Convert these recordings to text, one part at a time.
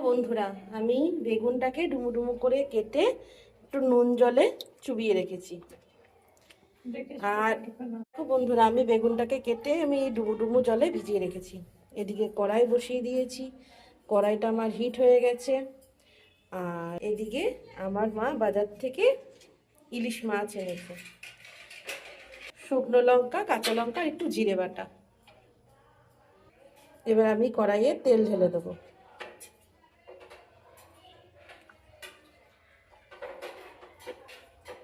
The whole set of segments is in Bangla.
বন্ধুরা, আমি বেগুনটাকে ডুমু ডুমু করে কেটে একটু নুন জলে চুবিয়ে রেখেছি। আর বন্ধুরা, আমি বেগুনটাকে কেটে আমি ডুমু ডুমু জলে ভিজিয়ে রেখেছি। এদিকে কড়াই বসিয়ে দিয়েছি, কড়াইটা আমার হিট হয়ে গেছে। আর এদিকে আমার মা বাজার থেকে ইলিশ মাছ এনেছে। শুকনো লঙ্কা, কাঁচা লঙ্কা, একটু জিরে বাটা। এবার আমি কড়াইয়ে তেল ঢেলে দেবো।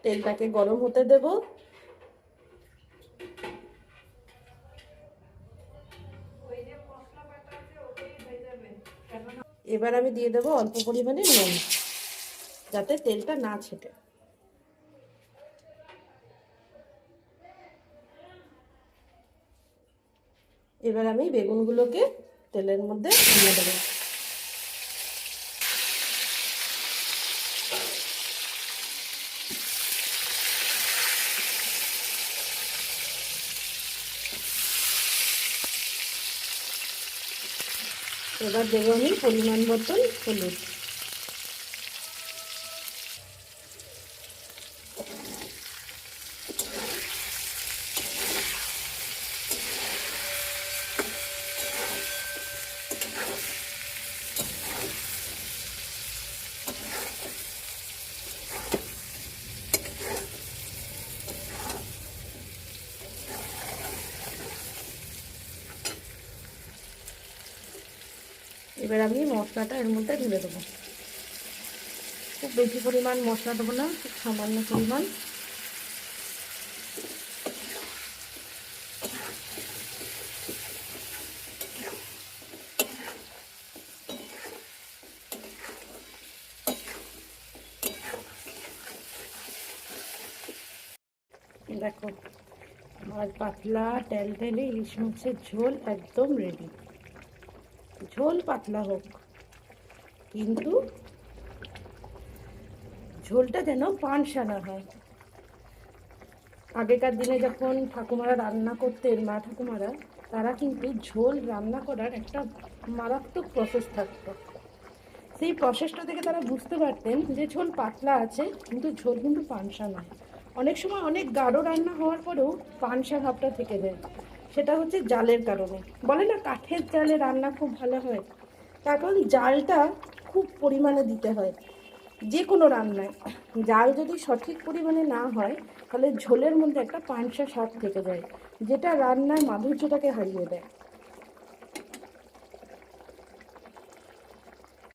তেলটাকে গরম হতে দেব। এবার আমি দিয়ে দেবো অল্প পরিমাণে নুন, যাতে তেলটা না ছেটে। এবার আমি বেগুনগুলোকে তেলের মধ্যে দিয়ে দেবো। এবার দেবো আমি পরিমাণ মতন হলুদ। এবার আমি মশলাটা এর মধ্যে ঢেলে দেবো। খুব বেশি পরিমাণ মশলা দেবো না, খুব সামান্য পরিমাণ। দেখো, আমার পাতলা টেলটেলে ইলিশ মাছের ঝোল একদম রেডি। ঝোল পাতলা হোক, কিন্তু ঝোলটা যেন পানসা না হয়। আগেকার দিনে যখন ঠাকুমারা রান্না করতেন, মা ঠাকুমারা, তারা কিন্তু ঝোল রান্না করার একটা মারাত্মক প্রসেস থাকতো। সেই প্রসেসটা থেকে তারা বুঝতে পারতেন যে ঝোল পাতলা আছে, কিন্তু ঝোল কিন্তু পানসা নয়। অনেক সময় অনেক গাঢ় রান্না হওয়ার পরেও পানসা ভাবটা থেকে যায়। সেটা হচ্ছে জালের কারণে। বলে না, কাঠের জালে রান্না খুব ভালো হয়, তার কারণ জালটা খুব পরিমাণে দিতে হয় যে কোনো রান্নায়। জাল যদি সঠিক পরিমাণে না হয়, তাহলে ঝোলের মধ্যে একটা পানসা স্বাদ থেকে যায়, যেটা রান্নার মাধুর্যটাকে হারিয়ে দেয়।